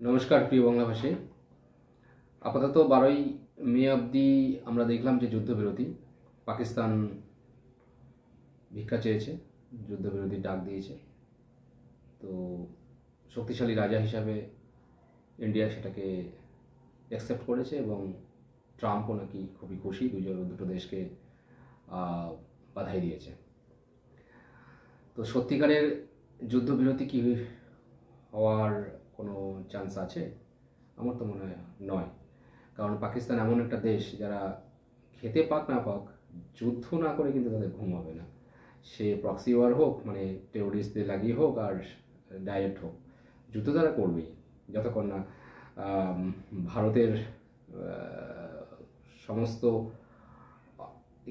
নমস্কার প্রিয় বাংলাভাষী। আপাতত 12ই মে অবধি আমরা দেখলাম যে যুদ্ধবিরতি। পাকিস্তান ভিক্ষা চেয়েছে, যুদ্ধবিরতির ডাক দিয়েছে। তো শক্তিশালী রাজা হিসাবে ইন্ডিয়া সেটাকে অ্যাকসেপ্ট করেছে এবং ট্রাম্পও নাকি খুবই খুশি, দুটো দেশকে বাধাই দিয়েছে। তো সত্যিকারের যুদ্ধবিরতি কি হওয়ার কোনো চান্স আছে? আমার তো মনে হয় নয়। কারণ পাকিস্তান এমন একটা দেশ যারা খেতে পাক না পাক যুদ্ধ না করে কিন্তু তাদের ঘুম হবে না। সে প্রক্সি ওয়ার হোক, মানে টেরোরিস্টদের লাগিয়ে হোক, আর ডাইরেক্ট হোক, যুদ্ধ তারা করবেই যতক্ষণ না ভারতের সমস্ত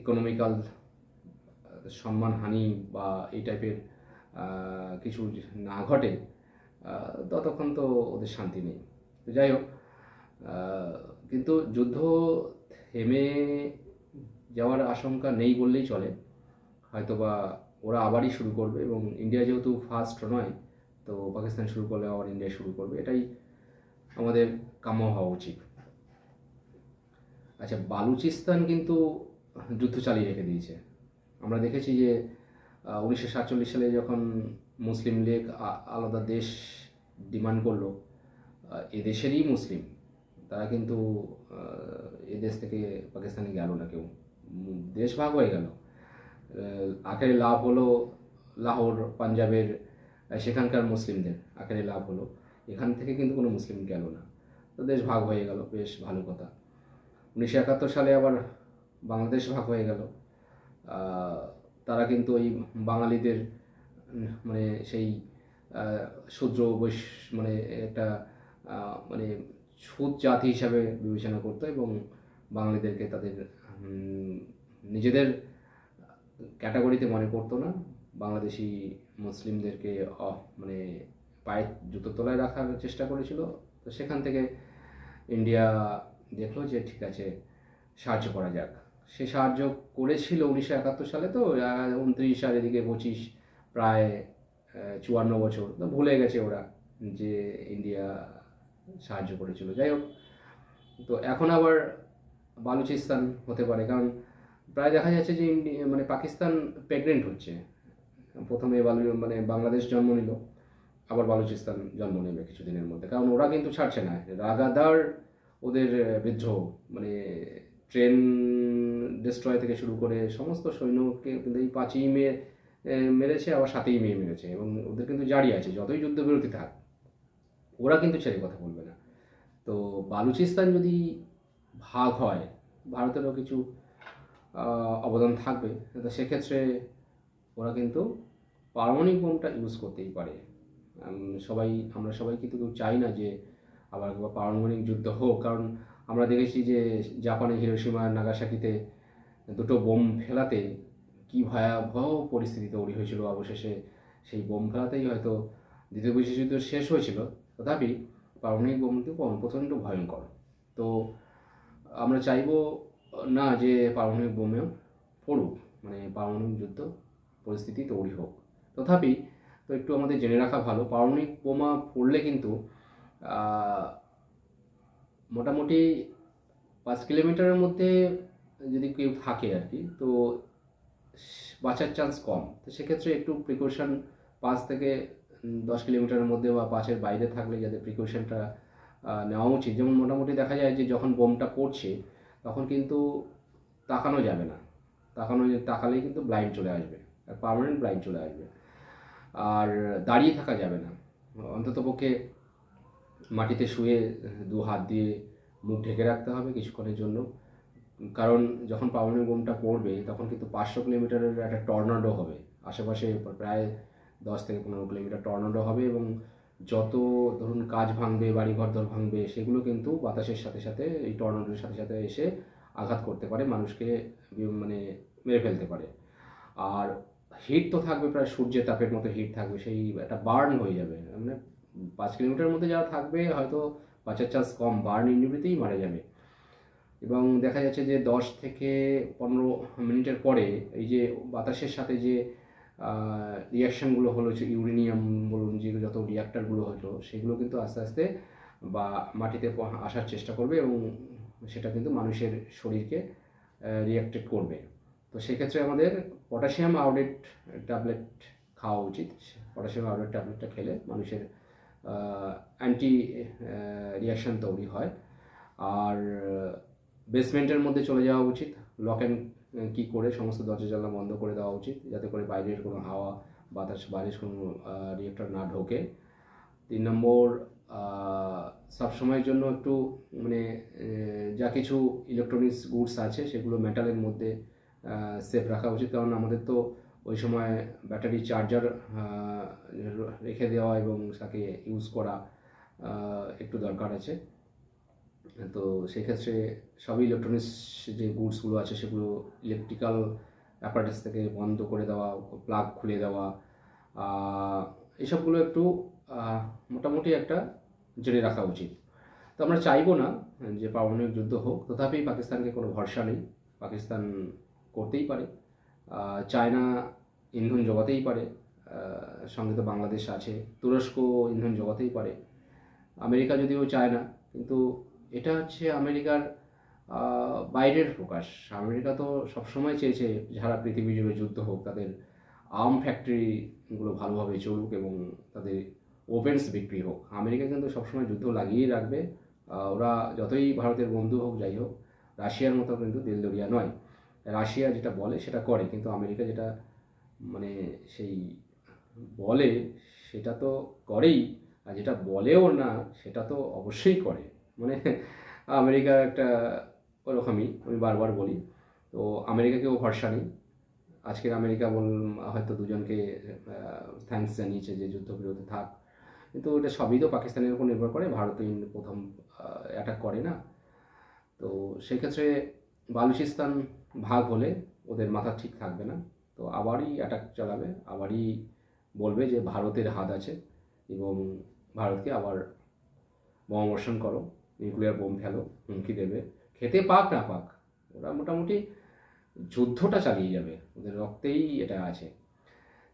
ইকোনমিক্যাল সম্মানহানি বা এই টাইপের কিছু না ঘটে, ততক্ষণ তো ওদের শান্তি নেই। তো যাই হোক, কিন্তু যুদ্ধ থেমে যাওয়ার আশঙ্কা নেই বললেই চলে। হয়তোবা ওরা আবারই শুরু করবে, এবং ইন্ডিয়া যেহেতু ফার্স্ট নয়, তো পাকিস্তান শুরু করলে আবার ইন্ডিয়া শুরু করবে, এটাই আমাদের কাম্য হওয়া উচিত। আচ্ছা, বালুচিস্তান কিন্তু যুদ্ধ চালিয়ে রেখে দিয়েছে। আমরা দেখেছি যে 1947 সালে যখন মুসলিম লীগ আলাদা দেশ ডিমান্ড করলো, এদেশেরই মুসলিম, তারা কিন্তু এদেশ থেকে পাকিস্তানে গেল না কেউ, দেশ ভাগ হয়ে গেল। আখেরে লাভ হলো লাহোর, পাঞ্জাবের সেখানকার মুসলিমদের আখেরে লাভ হলো, এখান থেকে কিন্তু কোনো মুসলিম গেল না। তো দেশ ভাগ হয়ে গেল, বেশ ভালো কথা। 1971 সালে আবার বাংলাদেশ ভাগ হয়ে গেল। তারা কিন্তু ওই বাঙালিদের মানে সেই শূদ্র মানে একটা মানে ছুত জাতি হিসাবে বিবেচনা করতো, এবং বাঙালিদেরকে তাদের নিজেদের ক্যাটাগরিতে মনে করতো না। বাংলাদেশি মুসলিমদেরকে মানে পায়ের জুতো তলায় রাখার চেষ্টা করেছিল। তো সেখান থেকে ইন্ডিয়া দেখলো যে ঠিক আছে, সাহায্য করা যাক। সে সাহায্য করেছিল 1971 সালে। তো 29 আর এদিকে 25, প্রায় 54 বছর তো ভুলে গেছে ওরা যে ইন্ডিয়া সাহায্য করেছিল। যাই হোক, তো এখন আবার বালুচিস্তান হতে পারে, কারণ প্রায় দেখা যাচ্ছে যে মানে পাকিস্তান প্রেগনেন্ট হচ্ছে। প্রথমে মানে বাংলাদেশ জন্ম নিল, আবার বালুচিস্তান জন্ম নেবে কিছুদিনের মধ্যে, কারণ ওরা কিন্তু ছাড়ছে না। লাগাতার ওদের বিদ্রোহ, মানে ট্রেন ডিস্ট্রয় থেকে শুরু করে সমস্ত সৈন্যকে কিন্তু এই 5ই মে মেরেছে, আবার 7ই মে মেরেছে, এবং ওদের কিন্তু জারি আছে যতই যুদ্ধবিরতি থাক, ওরা কিন্তু ছেড়ে কথা বলবে না। তো বালুচিস্তান যদি ভাগ হয়, ভারতেরও কিছু অবদান থাকবে। তো সেক্ষেত্রে ওরা কিন্তু পারমাণবিক বোমটা ইউজ করতেই পারে। আমরা সবাই কিন্তু কেউ চাই না যে আবার একবার পারমাণবিক যুদ্ধ হোক, কারণ আমরা দেখেছি যে জাপানে হিরোশিমা নাগাসাকিতে দুটো বোম ফেলাতে কি ভয়াবহ পরিস্থিতি তৈরি হয়েছিল। অবশেষে সেই বোম ফেলাতেই হয়তো দ্বিতীয় বিশ্বযুদ্ধ শেষ হয়েছিল। তথাপি পারমাণবিক বোম কিন্তু প্রচণ্ড ভয়ঙ্কর। তো আমরা চাইবো না যে পারমাণবিক বোমেও পড়ুক, মানে পারমাণবিক যুদ্ধ পরিস্থিতি তৈরি হোক। তথাপি তো একটু আমাদের জেনে রাখা ভালো, পারমাণবিক বোমা পড়লে কিন্তু মোটামুটি 5 কিলোমিটারের মধ্যে যদি কেউ থাকে আর কি, তো বাঁচার চান্স কম। তো সেক্ষেত্রে একটু প্রিকশন 5 থেকে 10 কিলোমিটারের মধ্যে বা 5-এর বাইরে থাকলে যাদের প্রিকশনটা নেওয়া উচিত। যেমন মোটামুটি দেখা যায় যে যখন বোমটা পড়ছে তখন কিন্তু তাকানো যাবে না, তাকালেই কিন্তু ব্লাইন্ড চলে আসবে, পার্মানেন্ট ব্লাইন্ড চলে আসবে। আর দাঁড়িয়ে থাকা যাবে না, অন্ততপক্ষে মাটিতে শুয়ে 2 হাত দিয়ে মুখ ঢেকে রাখতে হবে কিছুক্ষণের জন্য। কারণ যখন পারমাণবিক বোমটা পড়বে তখন কিন্তু 500 কিলোমিটারের একটা টর্নাডো হবে আশেপাশে, প্রায় 10 থেকে 15 কিলোমিটার টর্নাডো হবে, এবং যত ধরুন কাঁচ ভাঙবে, বাড়িঘর ভাঙবে, সেগুলো কিন্তু বাতাসের সাথে সাথে এই টর্নাডোর সাথে সাথে এসে আঘাত করতে পারে, মানুষকে মানে মেরে ফেলতে পারে। আর হিট তো থাকবে, প্রায় সূর্যের তাপের মতো হিট থাকবে, সেই একটা বার্ন হয়ে যাবে। মানে 5 কিলোমিটারের মধ্যে যারা থাকবে হয়তো বাঁচার চান্স কম, বার্ন ইনজুরিতেই মারা যাবে। এবং দেখা যাচ্ছে যে 10 থেকে 15 মিনিটের পরে এই যে বাতাসের সাথে যে রিয়াকশানগুলো হলো, যে ইউরেনিয়াম বলুন, যে যত রিয়াক্টারগুলো হলো, সেগুলো কিন্তু আস্তে আস্তে বা মাটিতে আসার চেষ্টা করবে এবং সেটা কিন্তু মানুষের শরীরকে রিঅ্যাক্টেড করবে। তো সেক্ষেত্রে আমাদের পটাশিয়াম আয়োডেট ট্যাবলেট খাওয়া উচিত। পটাশিয়াম আয়োডেট ট্যাবলেটটা খেলে মানুষের অ্যান্টি রিয়াকশান তৈরি হয়। আর বেসমেন্টের মধ্যে চলে যাওয়া উচিত, লক অ্যান্ড কি করে সমস্ত দরজা জানলা বন্ধ করে দেওয়া উচিত, যাতে করে বাইরের কোনো হাওয়া বাতাস, বাইরের কোনো রিয়েক্টর না ঢোকে। 3 নম্বর, সবসময়ের জন্য একটু মানে যা কিছু ইলেকট্রনিক্স গুডস আছে সেগুলো মেটালের মধ্যে সেফ রাখা উচিত, কারণ আমাদের তো ওই সময় ব্যাটারি চার্জার রেখে দেওয়া এবং তাকে ইউজ করা একটু দরকার আছে। তো সেক্ষেত্রে সবই ইলেকট্রনিক্স যে গুডসগুলো আছে সেগুলো ইলেকট্রিক্যাল অ্যাপারেটাস থেকে বন্ধ করে দেওয়া, প্লাগ খুলে দেওয়া, এসবগুলো একটু মোটামুটি একটা জেনে রাখা উচিত। তো আমরা চাইবো না যে পারমাণবিক যুদ্ধ হোক, তথাপি পাকিস্তানকে কোনো ভরসা নেই, পাকিস্তান করতেই পারে। চায়না ইন্ধন জোগাতেই পারে, সঙ্গে তো বাংলাদেশ আছে, তুরস্ক ইন্ধন জোগাতেই পারে, আমেরিকা যদিও চায় না, কিন্তু এটা হচ্ছে আমেরিকার বাইরের প্রকাশ। আমেরিকা তো সবসময় চেয়েছে যারা পৃথিবী জুড়ে যুদ্ধ হোক তাদের আর্ম ফ্যাক্টরিগুলো ভালোভাবে চলুক এবং তাদের ওপেন্স বিক্রি হোক। আমেরিকা কিন্তু সবসময় যুদ্ধ লাগিয়েই রাখবে, ওরা যতই ভারতের বন্ধু হোক যাই হোক। রাশিয়ার মতো কিন্তু দিলদরিয়া নয়, রাশিয়া যেটা বলে সেটা করে, কিন্তু আমেরিকা যেটা মানে সেই বলে সেটা তো করেই, আর যেটা বলেও না সেটা তো অবশ্যই করে। মানে আমেরিকা একটা ওরকমই, আমি বারবার বলি। তো আমেরিকাকেও ভরসা নেই। আজকের আমেরিকা হয়তো দুজনকে থ্যাঙ্কস জানিয়েছে যে যুদ্ধবিরতি থাক, কিন্তু এটা সবই তো পাকিস্তানের উপর নির্ভর করে, ভারত প্রথম অ্যাটাক করে না। তো সেক্ষেত্রে বালুচিস্তান ভাগ হলে ওদের মাথা ঠিক থাকবে না, তো আবারই অ্যাটাক চালাবে, আবারই বলবে যে ভারতের হাত আছে এবং ভারতকে আবার বোমাবর্ষণ করো, নিউক্লিয়ার বোম ফেলো, হুমকি দেবে। খেতে পাক না পাক ওরা মোটামুটি যুদ্ধটা চালিয়ে যাবে, ওদের রক্তেই এটা আছে।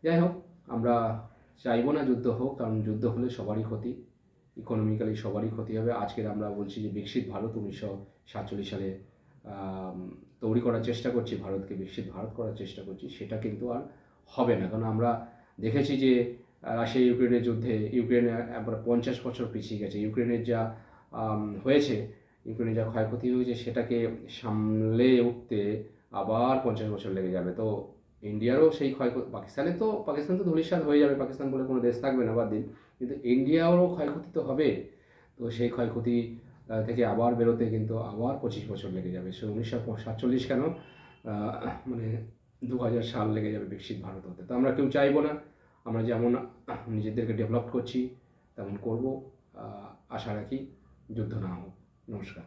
যাই হোক, আমরা চাইবো না যুদ্ধ হোক, কারণ যুদ্ধ হলে সবারই ক্ষতি, ইকোনমিক্যালি সবারই ক্ষতি হবে। আজকের আমরা বলছি যে বিকশিত ভারত 1947 সালে তৈরি করার চেষ্টা করছি, ভারতকে বিকশিত ভারত করার চেষ্টা করছি, সেটা কিন্তু আর হবে না। কারণ আমরা দেখেছি যে রাশিয়া ইউক্রেনের যুদ্ধে ইউক্রেনে একবার 50 বছর পিছিয়ে গেছে। ইউক্রেনের যা হয়েছে, ইউক্রেনের যা ক্ষয়ক্ষতি হয়েছে সেটাকে সামলে উঠতে আবার 50 বছর লেগে যাবে। তো ইন্ডিয়ারও সেই পাকিস্তান তো ধূলিসাৎ হয়ে যাবে, পাকিস্তান বলে কোনো দেশ থাকবে না, বাদ দিন, কিন্তু ইন্ডিয়ারও ক্ষয়ক্ষতি তো হবে। তো সেই ক্ষয়ক্ষতি থেকে আবার বেরোতে কিন্তু আবার 25 বছর লেগে যাবে। সে 1947 কেন, মানে 2000 সাল লেগে যাবে বিকশিত ভারত হতে। তো আমরা কেউ চাইবো না, আমরা যেমন নিজেদেরকে ডেভেলপ করছি তেমন করব, আশা রাখি যুদ্ধ না হোক। নমস্কার।